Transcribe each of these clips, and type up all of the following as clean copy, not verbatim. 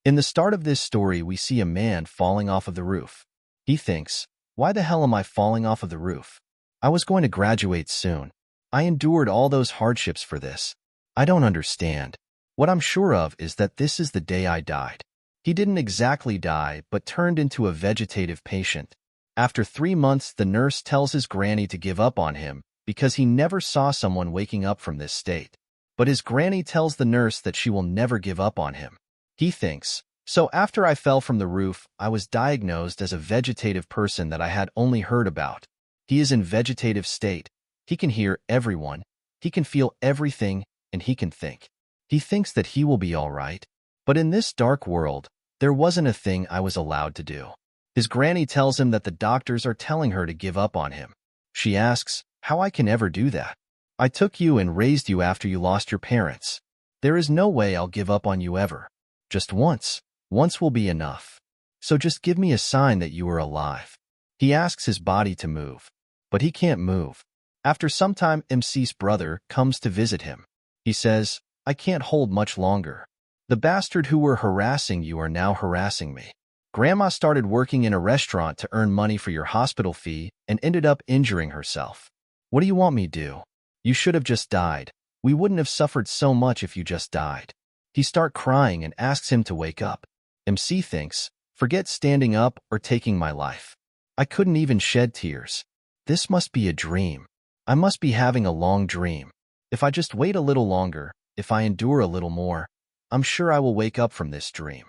In the start of this story, we see a man falling off of the roof. He thinks, why the hell am I falling off of the roof? I was going to graduate soon. I endured all those hardships for this. I don't understand. What I'm sure of is that this is the day I died. He didn't exactly die, but turned into a vegetative patient. After 3 months, the nurse tells his granny to give up on him because he never saw someone waking up from this state. But his granny tells the nurse that she will never give up on him. He thinks, so after I fell from the roof, I was diagnosed as a vegetative person that I had only heard about. He is in vegetative state. He can hear everyone. He can feel everything, and he can think. He thinks that he will be all right. But in this dark world, there wasn't a thing I was allowed to do. His granny tells him that the doctors are telling her to give up on him. She asks, how I can ever do that? I took you and raised you after you lost your parents. There is no way I'll give up on you ever. Just once. Once will be enough. So just give me a sign that you are alive. He asks his body to move, but he can't move. After some time, MC's brother comes to visit him. He says, I can't hold much longer. The bastard who were harassing you are now harassing me. Grandma started working in a restaurant to earn money for your hospital fee and ended up injuring herself. What do you want me to do? You should have just died. We wouldn't have suffered so much if you just died. He starts crying and asks him to wake up. MC thinks, forget standing up or taking my life. I couldn't even shed tears. This must be a dream. I must be having a long dream. If I just wait a little longer, if I endure a little more, I'm sure I will wake up from this dream.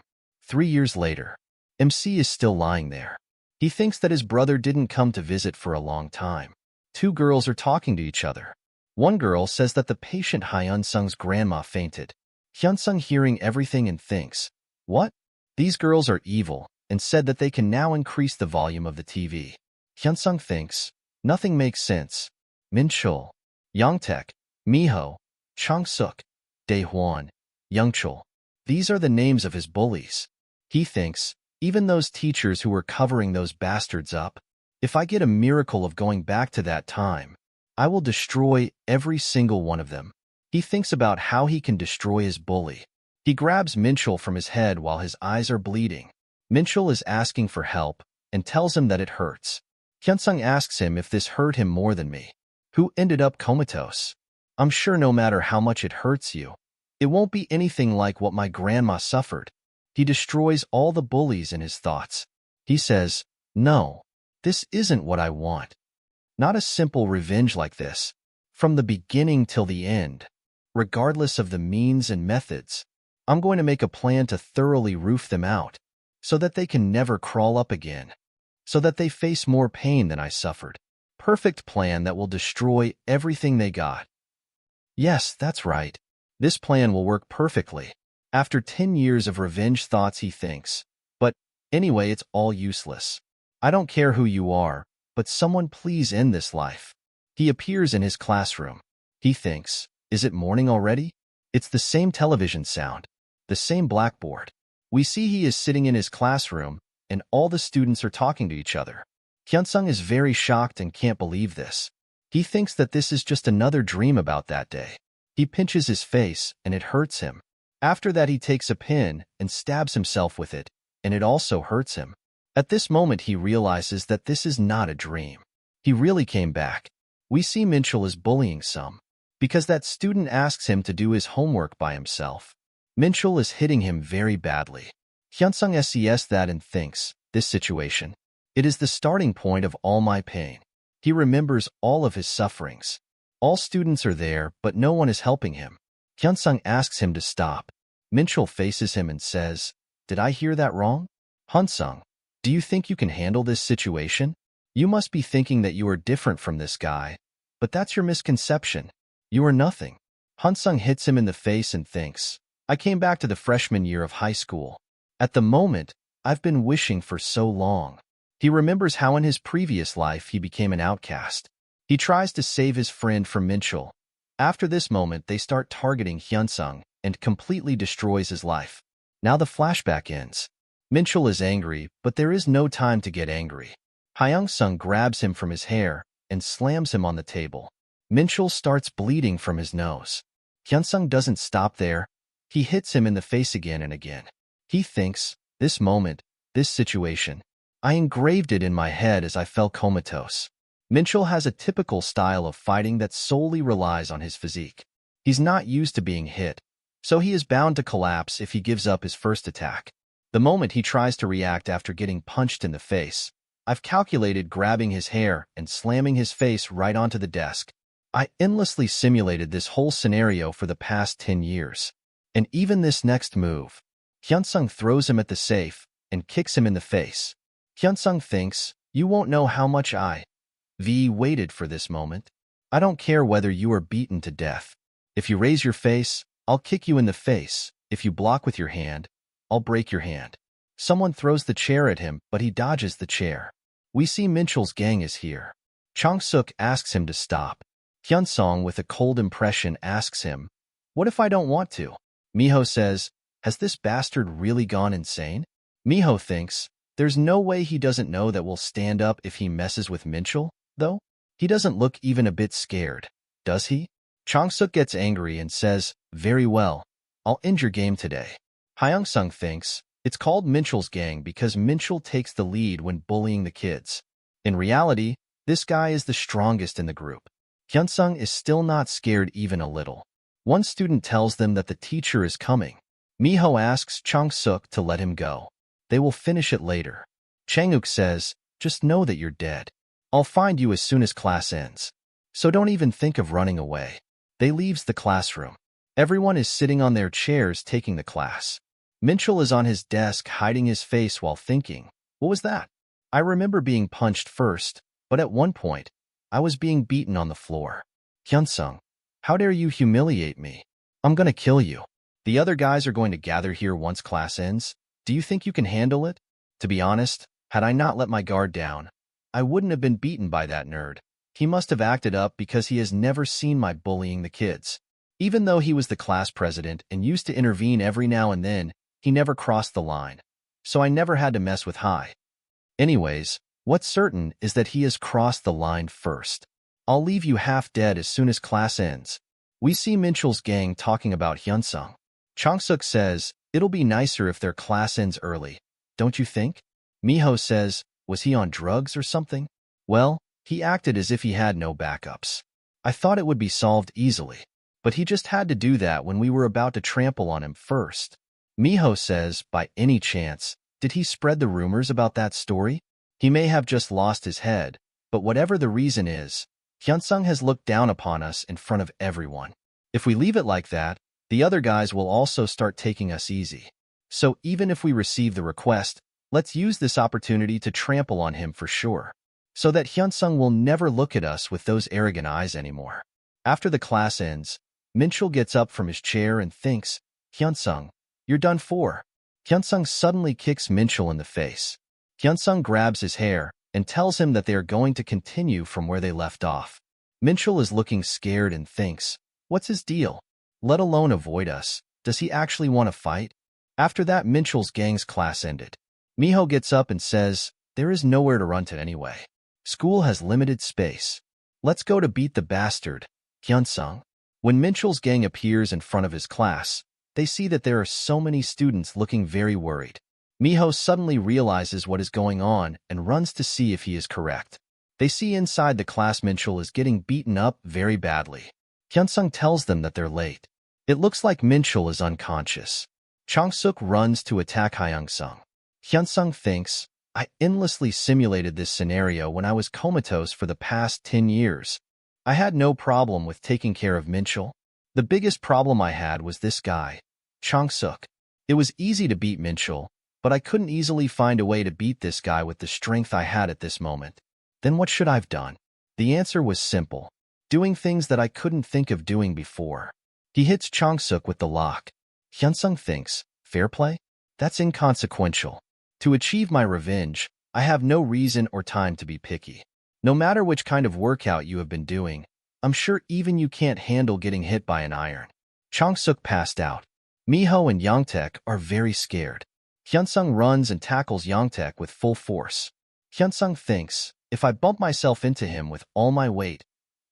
3 years later, MC is still lying there. He thinks that his brother didn't come to visit for a long time. 2 girls are talking to each other. One girl says that the patient Hyun-sung's grandma fainted. Hyun-sung hearing everything and thinks, what? These girls are evil, and said that they can now increase the volume of the TV. Hyun-sung thinks, nothing makes sense. Min-chul, Youngtaek, Miho, Chang-suk, Dae-hwan, Youngchul. These are the names of his bullies. He thinks, even those teachers who were covering those bastards up, if I get a miracle of going back to that time, I will destroy every single one of them. He thinks about how he can destroy his bully. He grabs Minchul from his head while his eyes are bleeding. Minchul is asking for help and tells him that it hurts. Hyun-sung asks him if this hurt him more than me, who ended up comatose. I'm sure no matter how much it hurts you, it won't be anything like what my grandma suffered. He destroys all the bullies in his thoughts. He says, no, this isn't what I want. Not a simple revenge like this, from the beginning till the end. Regardless of the means and methods, I'm going to make a plan to thoroughly roof them out, so that they can never crawl up again, so that they face more pain than I suffered. Perfect plan that will destroy everything they got. Yes, that's right. This plan will work perfectly. After 10 years of revenge thoughts, he thinks, but anyway, it's all useless. I don't care who you are, but someone please end this life. He appears in his classroom. He thinks, is it morning already? It's the same television sound, the same blackboard. We see he is sitting in his classroom, and all the students are talking to each other. Hyun-sung is very shocked and can't believe this. He thinks that this is just another dream about that day. He pinches his face, and it hurts him. After that, he takes a pin and stabs himself with it, and it also hurts him. At this moment, he realizes that this is not a dream. He really came back. We see Minchul is bullying some, because that student asks him to do his homework by himself. Minchul is hitting him very badly. Hyun-sung sees that and thinks, this situation, it is the starting point of all my pain. He remembers all of his sufferings. All students are there, but no one is helping him. Hyun-sung asks him to stop. Minchul faces him and says, did I hear that wrong? Hyun-sung, do you think you can handle this situation? You must be thinking that you are different from this guy, but that's your misconception. You are nothing. Hyun-sung hits him in the face and thinks, I came back to the freshman year of high school. At the moment, I've been wishing for so long. He remembers how in his previous life he became an outcast. He tries to save his friend from Minchul. After this moment, they start targeting Hyun-sung and completely destroys his life. Now the flashback ends. Minchul is angry, but there is no time to get angry. Hyun-sung grabs him from his hair and slams him on the table. Minchul starts bleeding from his nose. Hyun-sung doesn't stop there. He hits him in the face again and again. He thinks, this moment, this situation. I engraved it in my head as I fell comatose. Minchul has a typical style of fighting that solely relies on his physique. He's not used to being hit, so he is bound to collapse if he gives up his first attack. The moment he tries to react after getting punched in the face, I've calculated grabbing his hair and slamming his face right onto the desk. I endlessly simulated this whole scenario for the past 10 years. And even this next move. Hyunsung throws him at the safe and kicks him in the face. Hyunsung thinks, you won't know how much I waited for this moment. I don't care whether you are beaten to death. If you raise your face, I'll kick you in the face. If you block with your hand, I'll break your hand. Someone throws the chair at him, but he dodges the chair. We see Minchul's gang is here. Chong-suk asks him to stop. Hyunsung, with a cold impression, asks him, what if I don't want to? Miho says, has this bastard really gone insane? Miho thinks, there's no way he doesn't know that we'll stand up if he messes with Minchul, though? He doesn't look even a bit scared, does he? Chong-suk gets angry and says, very well, I'll end your game today. Hyung-sung thinks, it's called Minchul's gang because Minchul takes the lead when bullying the kids. In reality, this guy is the strongest in the group. Hyunsung is still not scared even a little. One student tells them that the teacher is coming. Miho asks Chong-suk to let him go. They will finish it later. Chang-uk says, just know that you're dead. I'll find you as soon as class ends. So don't even think of running away. They leaves the classroom. Everyone is sitting on their chairs taking the class. Minchul is on his desk hiding his face while thinking, what was that? I remember being punched first, but at one point, I was being beaten on the floor. Hyunsung, how dare you humiliate me? I'm gonna kill you. The other guys are going to gather here once class ends. Do you think you can handle it? To be honest, had I not let my guard down, I wouldn't have been beaten by that nerd. He must have acted up because he has never seen my bullying the kids. Even though he was the class president and used to intervene every now and then, he never crossed the line. So I never had to mess with Hai. Anyways, what's certain is that he has crossed the line first. I'll leave you half dead as soon as class ends. We see Minchul's gang talking about Hyunsung. Chong-suk says, it'll be nicer if their class ends early, don't you think? Miho says, was he on drugs or something? Well, he acted as if he had no backups. I thought it would be solved easily, but he just had to do that when we were about to trample on him first. Miho says, by any chance, did he spread the rumors about that story? He may have just lost his head, but whatever the reason is, Hyunsung has looked down upon us in front of everyone. If we leave it like that, the other guys will also start taking us easy. So even if we receive the request, let's use this opportunity to trample on him for sure, so that Hyunsung will never look at us with those arrogant eyes anymore. After the class ends, Minchul gets up from his chair and thinks, Hyunsung, you're done for. Hyunsung suddenly kicks Minchul in the face. Hyunsung grabs his hair and tells him that they are going to continue from where they left off. Minchul is looking scared and thinks, what's his deal? Let alone avoid us. Does he actually want to fight? After that, Minchul's gang's class ended. Miho gets up and says, there is nowhere to run to anyway. School has limited space. Let's go to beat the bastard, Hyunsung. When Minchul's gang appears in front of his class, they see that there are so many students looking very worried. Miho suddenly realizes what is going on and runs to see if he is correct. They see inside the class Minchul is getting beaten up very badly. Hyunsung tells them that they're late. It looks like Minchul is unconscious. Chong-suk runs to attack Hyunsung. Hyunsung thinks, I endlessly simulated this scenario when I was comatose for the past 10 years. I had no problem with taking care of Minchul. The biggest problem I had was this guy, Chong-suk. It was easy to beat Minchul, but I couldn't easily find a way to beat this guy with the strength I had at this moment. Then what should I have done? The answer was simple. Doing things that I couldn't think of doing before. He hits Chong-suk with the lock. Hyunsung thinks, fair play? That's inconsequential. To achieve my revenge, I have no reason or time to be picky. No matter which kind of workout you have been doing, I'm sure even you can't handle getting hit by an iron. Chong-suk passed out. Miho and Yongtaek are very scared. Hyunsung runs and tackles Yongtaek with full force. Hyunsung thinks, if I bump myself into him with all my weight,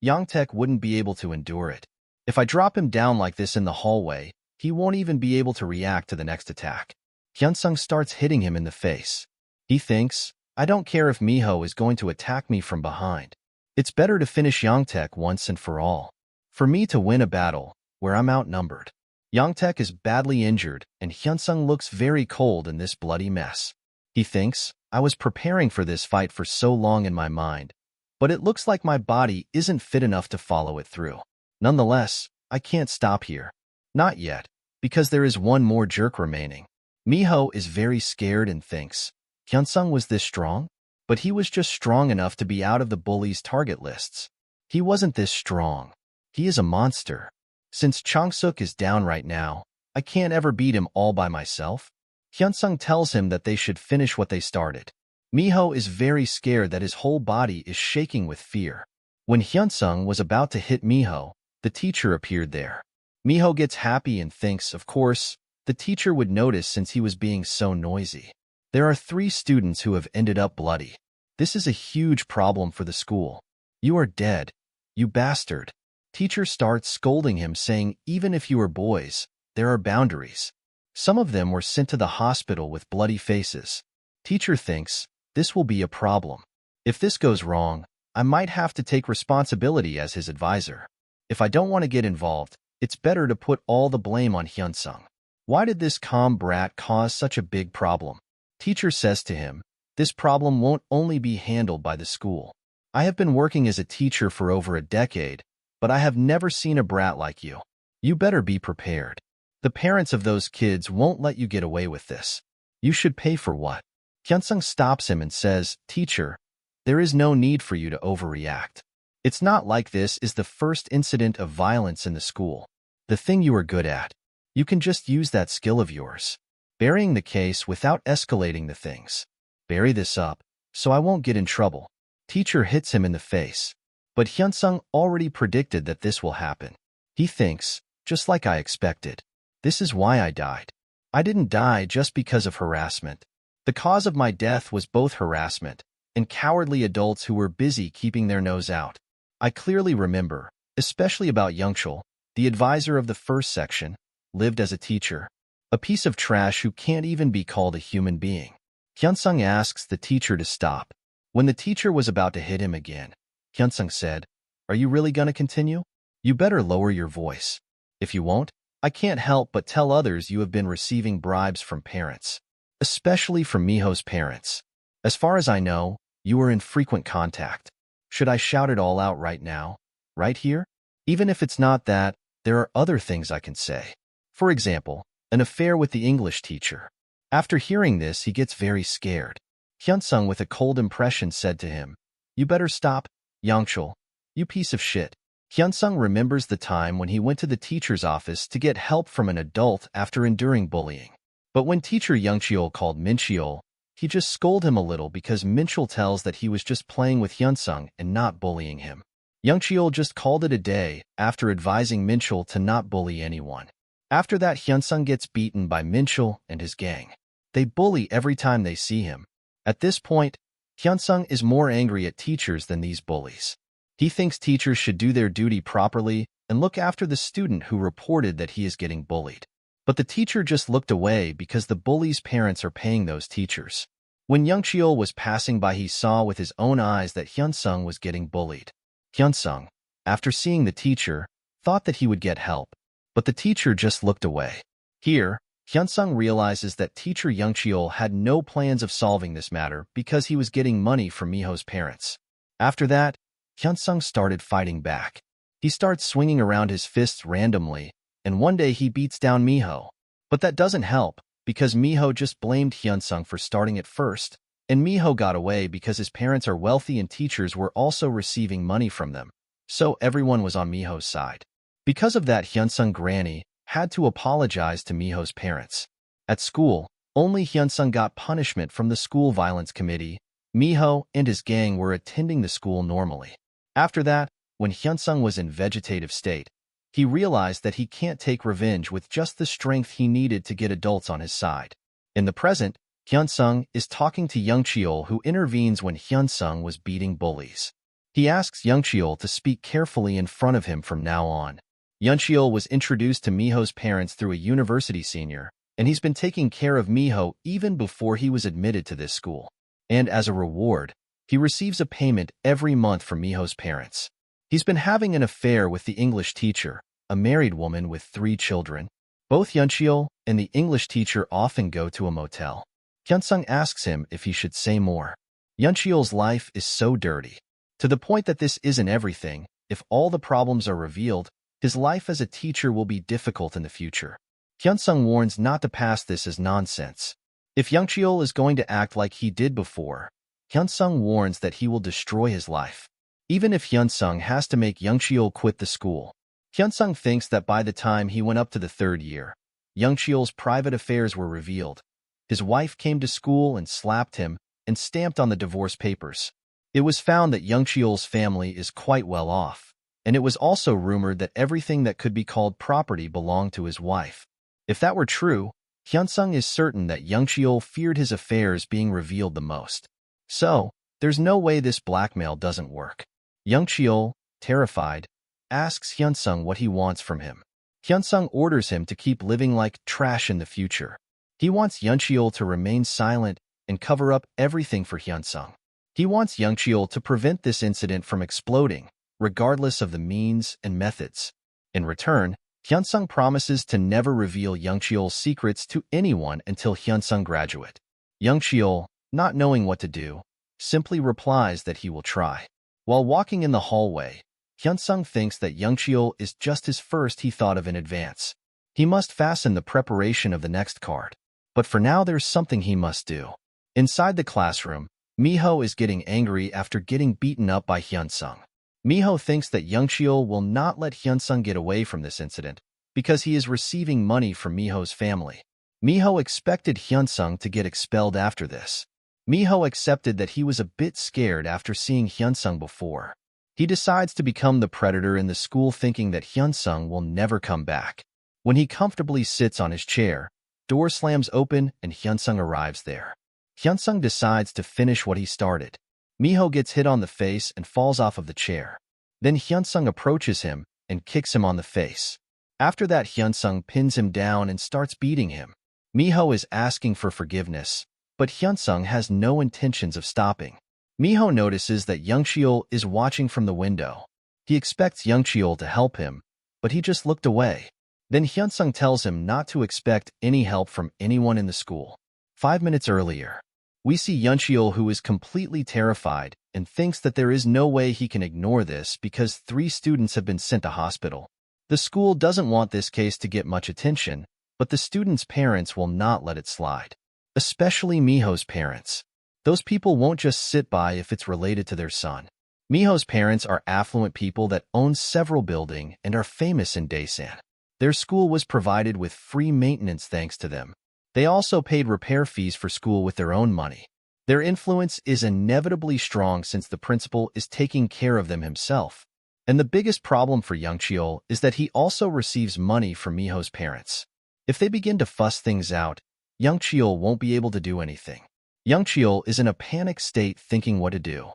Yongtaek wouldn't be able to endure it. If I drop him down like this in the hallway, he won't even be able to react to the next attack. Hyunsung starts hitting him in the face. He thinks, I don't care if Miho is going to attack me from behind. It's better to finish Yongtaek once and for all. For me to win a battle where I'm outnumbered. Yongtaek is badly injured, and Hyunsung looks very cold in this bloody mess. He thinks, I was preparing for this fight for so long in my mind, but it looks like my body isn't fit enough to follow it through. Nonetheless, I can't stop here. Not yet, because there is one more jerk remaining. Miho is very scared and thinks, Hyunsung was this strong? But he was just strong enough to be out of the bully's target lists. He wasn't this strong. He is a monster. Since Changsuk is down right now, I can't ever beat him all by myself. Hyunsung tells him that they should finish what they started. Miho is very scared that his whole body is shaking with fear. When Hyunsung was about to hit Miho, the teacher appeared there. Miho gets happy and thinks, of course, the teacher would notice since he was being so noisy. There are 3 students who have ended up bloody. This is a huge problem for the school. You are dead, you bastard. Teacher starts scolding him, saying even if you are boys, there are boundaries. Some of them were sent to the hospital with bloody faces. Teacher thinks, this will be a problem. If this goes wrong, I might have to take responsibility as his advisor. If I don't want to get involved, it's better to put all the blame on Hyunsung. Why did this calm brat cause such a big problem? Teacher says to him, this problem won't only be handled by the school. I have been working as a teacher for over a decade, but I have never seen a brat like you. You better be prepared. The parents of those kids won't let you get away with this. You should pay for what? Hyunsung stops him and says, Teacher, there is no need for you to overreact. It's not like this is the first incident of violence in the school. The thing you are good at. You can just use that skill of yours. Burying the case without escalating the things. Bury this up, so I won't get in trouble. Teacher hits him in the face. But Hyunsung already predicted that this will happen. He thinks, just like I expected. This is why I died. I didn't die just because of harassment. The cause of my death was both harassment and cowardly adults who were busy keeping their nose out. I clearly remember, especially about Youngchul, the advisor of the first section, lived as a teacher. A piece of trash who can't even be called a human being. Hyunsung asks the teacher to stop. When the teacher was about to hit him again, Hyunsung said, Are you really gonna continue? You better lower your voice. If you won't, I can't help but tell others you have been receiving bribes from parents. Especially from Miho's parents. As far as I know, you are in frequent contact. Should I shout it all out right now? Right here? Even if it's not that, there are other things I can say. For example, an affair with the English teacher. After hearing this, he gets very scared. Hyunsung, with a cold impression, said to him, You better stop, Yongchul. You piece of shit. Hyunsung remembers the time when he went to the teacher's office to get help from an adult after enduring bullying. But when teacher Youngcheol called Mincheol, he just scolded him a little because Mincheol tells that he was just playing with Hyunsung and not bullying him. Youngcheol just called it a day after advising Mincheol to not bully anyone. After that, Hyunsung gets beaten by Mincheol and his gang. They bully every time they see him. At this point, Hyunsung is more angry at teachers than these bullies. He thinks teachers should do their duty properly and look after the student who reported that he is getting bullied. But the teacher just looked away because the bully's parents are paying those teachers. When Youngcheol was passing by, he saw with his own eyes that Hyunsung was getting bullied. Hyunsung, after seeing the teacher, thought that he would get help, but the teacher just looked away. Here, Hyunsung realizes that teacher Youngcheol had no plans of solving this matter because he was getting money from Miho's parents. After that, Hyunsung started fighting back. He starts swinging around his fists randomly, and one day he beats down Miho. But that doesn't help, because Miho just blamed Hyunsung for starting it first, and Miho got away because his parents are wealthy and teachers were also receiving money from them, so everyone was on Miho's side. Because of that, Hyunsung granny had to apologize to Miho's parents. At school, only Hyunsung got punishment from the school violence committee. Miho and his gang were attending the school normally. After that, when Hyunsung was in vegetative state, he realized that he can't take revenge with just the strength he needed to get adults on his side. In the present, Hyunsung is talking to Youngcheol, who intervenes when Hyunsung was beating bullies. He asks Youngcheol to speak carefully in front of him from now on. Youngcheol was introduced to Miho's parents through a university senior, and he's been taking care of Miho even before he was admitted to this school. And as a reward, he receives a payment every month from Miho's parents. He's been having an affair with the English teacher, a married woman with 3 children. Both Hyuncheol and the English teacher often go to a motel. Hyunsung asks him if he should say more. Hyuncheol's life is so dirty, to the point that this isn't everything. If all the problems are revealed, his life as a teacher will be difficult in the future. Hyunsung warns not to pass this as nonsense. If Hyuncheol is going to act like he did before, Hyunsung warns that he will destroy his life. Even if Hyunsung has to make Hyuncheol quit the school. Hyunsung thinks that by the time he went up to the 3rd year, Hyuncheol's private affairs were revealed. His wife came to school and slapped him and stamped on the divorce papers. It was found that Hyuncheol's family is quite well off, and it was also rumored that everything that could be called property belonged to his wife. If that were true, Hyunsung is certain that Hyuncheol feared his affairs being revealed the most. So, there's no way this blackmail doesn't work. Hyuncheol, terrified, asks Hyunsung what he wants from him. Hyunsung orders him to keep living like trash in the future. He wants Hyuncheol to remain silent and cover up everything for Hyunsung. He wants Hyuncheol to prevent this incident from exploding, regardless of the means and methods. In return, Hyunsung promises to never reveal Hyuncheol's secrets to anyone until Hyunsung graduate. Hyuncheol, not knowing what to do, simply replies that he will try. While walking in the hallway, Hyunsung thinks that Hyuncheol is just his first he thought of in advance. He must fasten the preparation of the next card. But for now there's something he must do. Inside the classroom, Miho is getting angry after getting beaten up by Hyunsung. Miho thinks that Hyuncheol will not let Hyunsung get away from this incident because he is receiving money from Miho's family. Miho expected Hyunsung to get expelled after this. Miho accepted that he was a bit scared after seeing Hyunsung before. He decides to become the predator in the school, thinking that Hyunsung will never come back. When he comfortably sits on his chair, door slams open and Hyunsung arrives there. Hyunsung decides to finish what he started. Miho gets hit on the face and falls off of the chair. Then Hyunsung approaches him and kicks him on the face. After that, Hyunsung pins him down and starts beating him. Miho is asking for forgiveness, but Hyunsung has no intentions of stopping. Miho notices that Hyuncheol is watching from the window. He expects Hyuncheol to help him, but he just looked away. Then Hyunsung tells him not to expect any help from anyone in the school. 5 minutes earlier, we see Hyuncheol, who is completely terrified and thinks that there is no way he can ignore this because 3 students have been sent to hospital. The school doesn't want this case to get much attention, but the students' parents will not let it slide. Especially Miho's parents. Those people won't just sit by if it's related to their son. Miho's parents are affluent people that own several buildings and are famous in Daesan. Their school was provided with free maintenance thanks to them. They also paid repair fees for school with their own money. Their influence is inevitably strong since the principal is taking care of them himself. And the biggest problem for Hyuncheol is that he also receives money from Miho's parents. If they begin to fuss things out, Hyuncheol won't be able to do anything. Hyuncheol is in a panic state thinking what to do.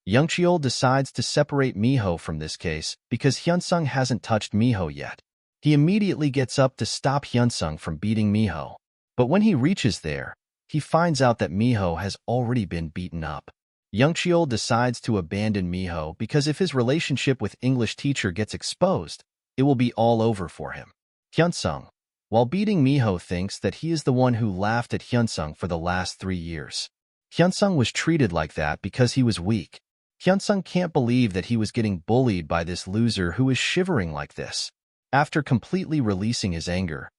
Hyuncheol decides to separate Miho from this case because Hyunsung hasn't touched Miho yet. He immediately gets up to stop Hyunsung from beating Miho. But when he reaches there, he finds out that Miho has already been beaten up. Hyuncheol decides to abandon Miho because if his relationship with English teacher gets exposed, it will be all over for him. Hyunsung, while beating Miho, thinks that he is the one who laughed at Hyunsung for the last 3 years. Hyunsung was treated like that because he was weak. Hyunsung can't believe that he was getting bullied by this loser who is shivering like this. After completely releasing his anger,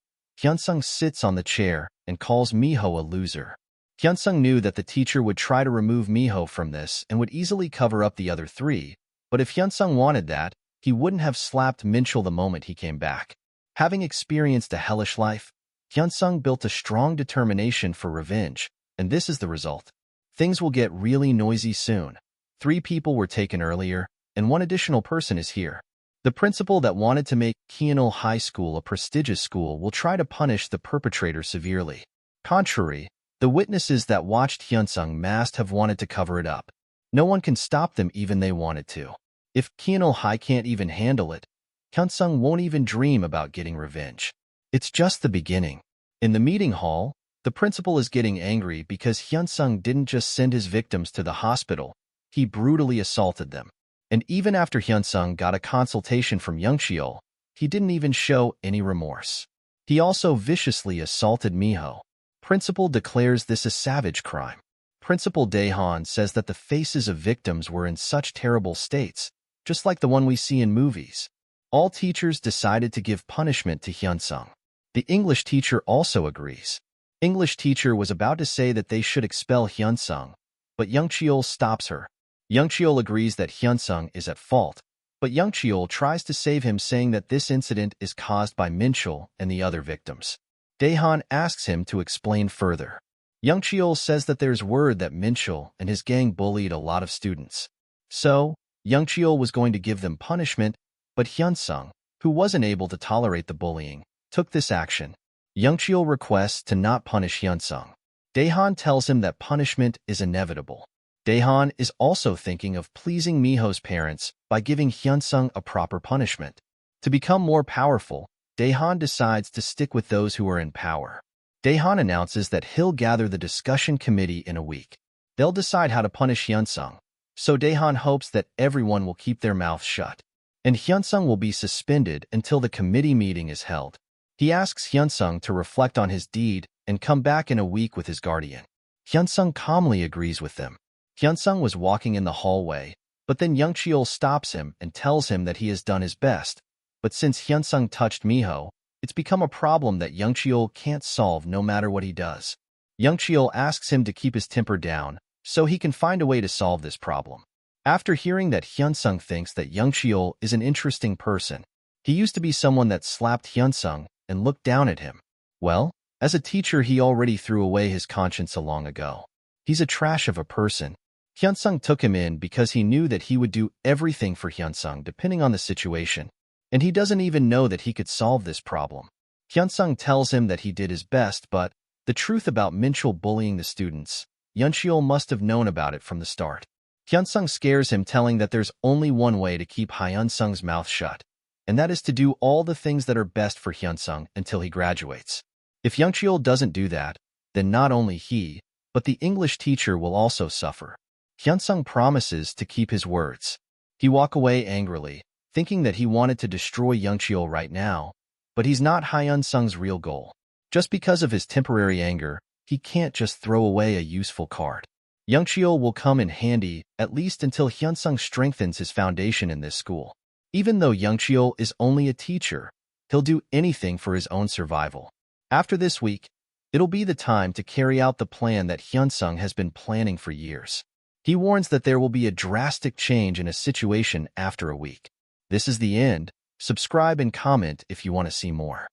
Hyunsung sits on the chair and calls Miho a loser. Hyunsung knew that the teacher would try to remove Miho from this and would easily cover up the other 3, but if Hyunsung wanted that, he wouldn't have slapped Minchul the moment he came back. Having experienced a hellish life, Hyunsung built a strong determination for revenge, and this is the result. Things will get really noisy soon. 3 people were taken earlier, and 1 additional person is here. The principal that wanted to make Kianul High School a prestigious school will try to punish the perpetrator severely. Contrary, the witnesses that watched Hyunsung must have wanted to cover it up. No one can stop them even they wanted to. If Kianul High can't even handle it, Hyunsung won't even dream about getting revenge. It's just the beginning. In the meeting hall, the principal is getting angry because Hyunsung didn't just send his victims to the hospital, he brutally assaulted them. And even after Hyunsung got a consultation from Youngcheol, he didn't even show any remorse. He also viciously assaulted Miho. Principal declares this a savage crime. Principal Daehan says that the faces of victims were in such terrible states, just like the one we see in movies. All teachers decided to give punishment to Hyunsung. The English teacher also agrees. English teacher was about to say that they should expel Hyunsung, but Youngcheol stops her. Youngcheol agrees that Hyunsung is at fault, but Youngcheol tries to save him, saying that this incident is caused by Minchul and the other victims. Daehan asks him to explain further. Youngcheol says that there's word that Minchul and his gang bullied a lot of students. So, Youngcheol was going to give them punishment, but Hyunsung, who wasn't able to tolerate the bullying, took this action. Youngcheol requests to not punish Hyunsung. Daehan tells him that punishment is inevitable. Daehan is also thinking of pleasing Miho's parents by giving Hyunsung a proper punishment. To become more powerful, Daehan decides to stick with those who are in power. Daehan announces that he'll gather the discussion committee in a week. They'll decide how to punish Hyunsung, so Daehan hopes that everyone will keep their mouths shut. And Hyunsung will be suspended until the committee meeting is held. He asks Hyunsung to reflect on his deed and come back in a week with his guardian. Hyunsung calmly agrees with them. Hyunsung was walking in the hallway, but then Youngcheol stops him and tells him that he has done his best. But since Hyunsung touched Miho, it's become a problem that Youngcheol can't solve no matter what he does. Youngcheol asks him to keep his temper down so he can find a way to solve this problem. After hearing that Hyunsung thinks that Youngcheol is an interesting person, he used to be someone that slapped Hyunsung and looked down at him. Well, as a teacher he already threw away his conscience long ago. He's a trash of a person. Hyunsung took him in because he knew that he would do everything for Hyunsung depending on the situation, and he doesn't even know that he could solve this problem. Hyunsung tells him that he did his best, but the truth about Minchul bullying the students, Youngcheol must have known about it from the start. Hyunsung scares him, telling that there's only one way to keep Hyunsung's mouth shut, and that is to do all the things that are best for Hyunsung until he graduates. If Youngcheol doesn't do that, then not only he, but the English teacher will also suffer. Hyunsung promises to keep his words. He walks away angrily, thinking that he wanted to destroy Youngcheol right now, but he's not Hyunsung's real goal. Just because of his temporary anger, he can't just throw away a useful card. Youngcheol will come in handy, at least until Hyunsung strengthens his foundation in this school. Even though Youngcheol is only a teacher, he'll do anything for his own survival. After this week, it'll be the time to carry out the plan that Hyunsung has been planning for years. He warns that there will be a drastic change in a situation after a week. This is the end. Subscribe and comment if you want to see more.